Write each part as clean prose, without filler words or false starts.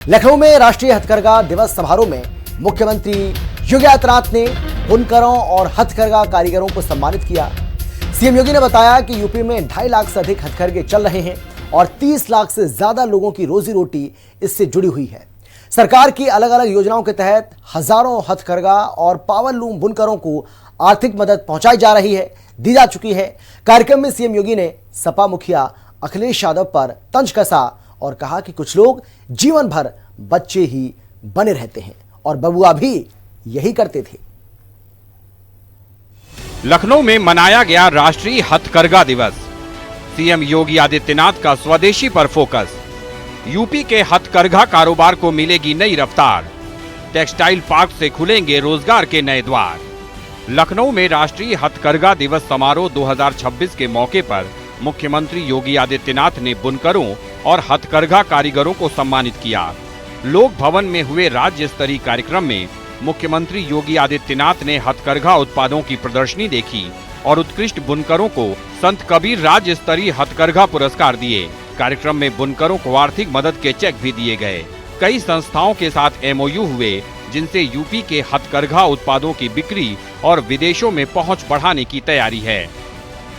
लखनऊ में राष्ट्रीय हथकरघा दिवस समारोह में मुख्यमंत्री योगी आदित्यनाथ ने बुनकरों और हथकरघा कारीगरों को सम्मानित किया। सीएम योगी ने बताया कि यूपी में 2.5 लाख से अधिक हथकरघे चल रहे हैं और 30 लाख से ज्यादा लोगों की रोजी रोटी इससे जुड़ी हुई है। सरकार की अलग अलग योजनाओं के तहत हजारों हथकरघा और पावरलूम बुनकरों को आर्थिक मदद पहुंचाई जा रही है, दी जा चुकी है। कार्यक्रम में सीएम योगी ने सपा मुखिया अखिलेश यादव पर तंज कसा और कहा कि कुछ लोग जीवन भर बच्चे ही बने रहते हैं और बबुआ भी यही करते थे। लखनऊ में मनाया गया राष्ट्रीय हथकरघा दिवस। सीएम योगी आदित्यनाथ का स्वदेशी पर फोकस। यूपी के हथकरघा कारोबार को मिलेगी नई रफ्तार। टेक्सटाइल पार्क से खुलेंगे रोजगार के नए द्वार। लखनऊ में राष्ट्रीय हथकरघा दिवस समारोह 2026 के मौके पर मुख्यमंत्री योगी आदित्यनाथ ने बुनकरों और हथकरघा कारीगरों को सम्मानित किया। लोक भवन में हुए राज्य स्तरीय कार्यक्रम में मुख्यमंत्री योगी आदित्यनाथ ने हथकरघा उत्पादों की प्रदर्शनी देखी और उत्कृष्ट बुनकरों को संत कबीर राज्य स्तरीय हथकरघा पुरस्कार दिए। कार्यक्रम में बुनकरों को आर्थिक मदद के चेक भी दिए गए। कई संस्थाओं के साथ एमओयू हुए जिनसे यूपी के हथकरघा उत्पादों की बिक्री और विदेशों में पहुंच बढ़ाने की तैयारी है।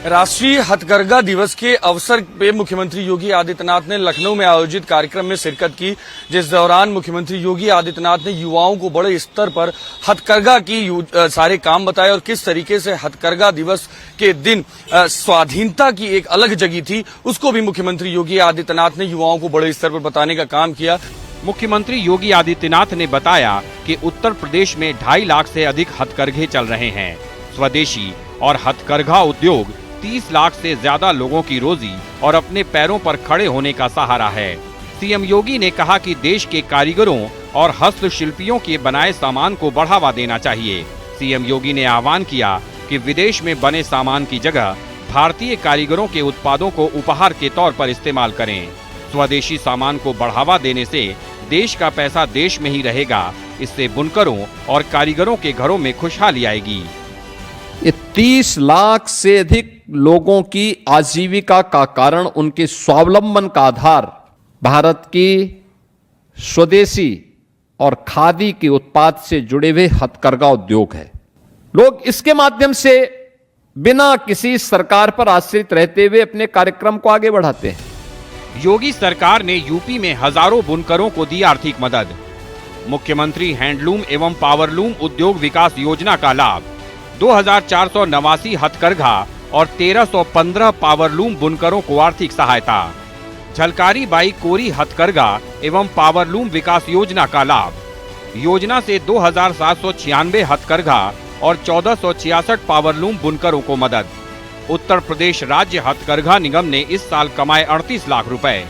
राष्ट्रीय हथकरघा दिवस के अवसर पे मुख्यमंत्री योगी आदित्यनाथ ने लखनऊ में आयोजित कार्यक्रम में शिरकत की, जिस दौरान मुख्यमंत्री योगी आदित्यनाथ ने युवाओं को बड़े स्तर पर हथकरघा की सारे काम बताए और किस तरीके से हथकरघा दिवस के दिन स्वाधीनता की एक अलग जगह थी, उसको भी मुख्यमंत्री योगी आदित्यनाथ ने युवाओं को बड़े स्तर पर बताने का काम किया। मुख्यमंत्री योगी आदित्यनाथ ने बताया कि उत्तर प्रदेश में 2.5 लाख से अधिक हथकरघे चल रहे हैं। स्वदेशी और हथकरघा उद्योग 30 लाख से ज्यादा लोगों की रोजी और अपने पैरों पर खड़े होने का सहारा है। सीएम योगी ने कहा कि देश के कारीगरों और हस्तशिल्पियों के बनाए सामान को बढ़ावा देना चाहिए। सीएम योगी ने आह्वान किया कि विदेश में बने सामान की जगह भारतीय कारीगरों के उत्पादों को उपहार के तौर पर इस्तेमाल करें। स्वदेशी सामान को बढ़ावा देने से देश का पैसा देश में ही रहेगा। इससे बुनकरों और कारीगरों के घरों में खुशहाली आएगी। ये 30 लाख से अधिक लोगों की आजीविका का कारण, उनके स्वावलंबन का आधार भारत की स्वदेशी और खादी के उत्पाद से जुड़े हुए हथकरघा उद्योग है। लोग इसके माध्यम से बिना किसी सरकार पर आश्रित रहते हुए अपने कार्यक्रम को आगे बढ़ाते हैं। योगी सरकार ने यूपी में हजारों बुनकरों को दी आर्थिक मदद। मुख्यमंत्री हैंडलूम एवं पावरलूम उद्योग विकास योजना का लाभ। 2489 हथकरघा और 1315 पावरलूम बुनकरों को आर्थिक सहायता। झलकारी बाई कोरी हथकरघा एवं पावरलूम विकास योजना का लाभ। योजना से 2796 हथकरघा और 1466 पावरलूम बुनकरों को मदद। उत्तर प्रदेश राज्य हथकरघा निगम ने इस साल कमाए 38 लाख रुपए।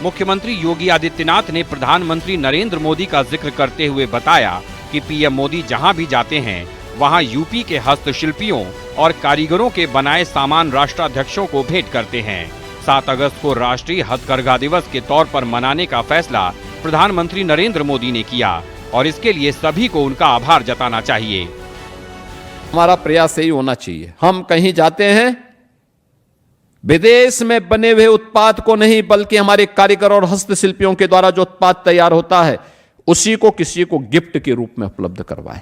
मुख्यमंत्री योगी आदित्यनाथ ने प्रधानमंत्री नरेंद्र मोदी का जिक्र करते हुए बताया कि पीएम मोदी जहां भी जाते हैं वहां यूपी के हस्तशिल्पियों और कारीगरों के बनाए सामान राष्ट्राध्यक्षों को भेंट करते हैं। 7 अगस्त को राष्ट्रीय हथकरघा दिवस के तौर पर मनाने का फैसला प्रधानमंत्री नरेंद्र मोदी ने किया और इसके लिए सभी को उनका आभार जताना चाहिए। हमारा प्रयास यही होना चाहिए, हम कहीं जाते हैं विदेश में बने हुए उत्पाद को नहीं, बल्कि हमारे कारीगर और हस्तशिल्पियों के द्वारा जो उत्पाद तैयार होता है उसी को किसी को गिफ्ट के रूप में उपलब्ध करवाएं।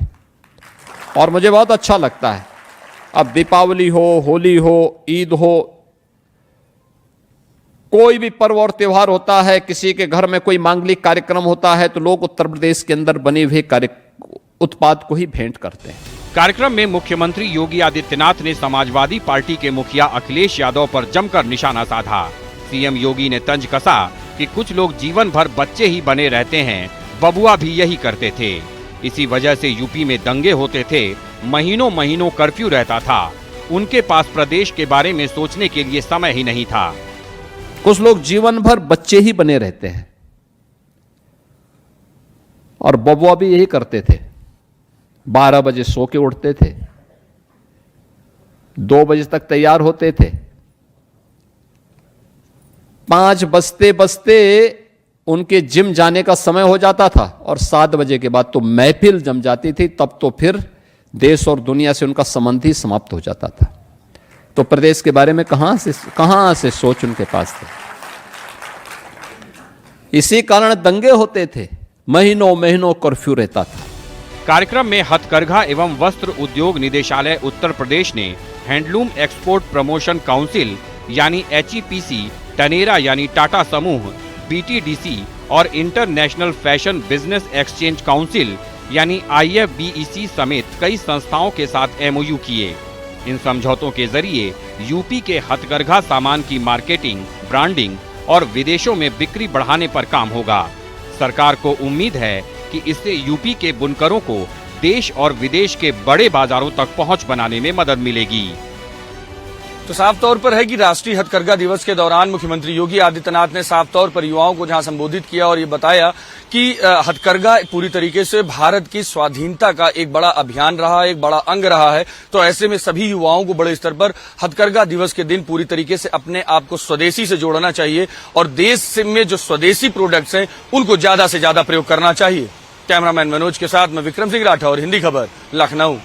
और मुझे बहुत अच्छा लगता है, अब दीपावली हो, होली हो, ईद हो, कोई भी पर्व और त्योहार होता है, किसी के घर में कोई मांगलिक कार्यक्रम होता है तो लोग उत्तर प्रदेश के अंदर बने हुए उत्पाद को ही भेंट करते हैं। कार्यक्रम में मुख्यमंत्री योगी आदित्यनाथ ने समाजवादी पार्टी के मुखिया अखिलेश यादव पर जमकर निशाना साधा। सीएम योगी ने तंज कसा कि कुछ लोग जीवन भर बच्चे ही बने रहते हैं, बबुआ भी यही करते थे। इसी वजह से यूपी में दंगे होते थे, महीनों महीनों कर्फ्यू रहता था। उनके पास प्रदेश के बारे में सोचने के लिए समय ही नहीं था। कुछ लोग जीवन भर बच्चे ही बने रहते हैं और बबुआ भी यही करते थे। 12 बजे सो के उठते थे, 2 बजे तक तैयार होते थे, 5 बजते बजते उनके जिम जाने का समय हो जाता था और 7 बजे के बाद तो महफिल जम जाती थी। तब तो फिर देश और दुनिया से उनका संबंध ही समाप्त हो जाता था। तो प्रदेश के बारे में कहां से सोच उनके पास थी। इसी कारण दंगे होते थे, महीनों महीनों कर्फ्यू रहता था। कार्यक्रम में हथकरघा एवं वस्त्र उद्योग निदेशालय उत्तर प्रदेश ने हैंडलूम एक्सपोर्ट प्रमोशन काउंसिल यानी HEPC, टनेरा यानी टाटा समूह, BTDC और international fashion business exchange council यानी IFBEC समेत कई संस्थाओं के साथ MOU किए। इन समझौतों के जरिए यूपी के हथकरघा सामान की मार्केटिंग, ब्रांडिंग और विदेशों में बिक्री बढ़ाने पर काम होगा। सरकार को उम्मीद है कि इससे यूपी के बुनकरों को देश और विदेश के बड़े बाजारों तक पहुंच बनाने में मदद मिलेगी। तो साफ तौर पर है कि राष्ट्रीय हथकरघा दिवस के दौरान मुख्यमंत्री योगी आदित्यनाथ ने साफ तौर पर युवाओं को जहां संबोधित किया और ये बताया कि हथकरघा पूरी तरीके से भारत की स्वाधीनता का एक बड़ा अभियान रहा, एक बड़ा अंग रहा है। तो ऐसे में सभी युवाओं को बड़े स्तर पर हथकरघा दिवस के दिन पूरी तरीके से अपने आप को स्वदेशी से जोड़ना चाहिए और देश में जो स्वदेशी प्रोडक्ट्स हैं उनको ज्यादा से ज्यादा प्रयोग करना चाहिए। कैमरामैन मनोज के साथ मैं विक्रम सिंह राठौर, हिंदी खबर, लखनऊ।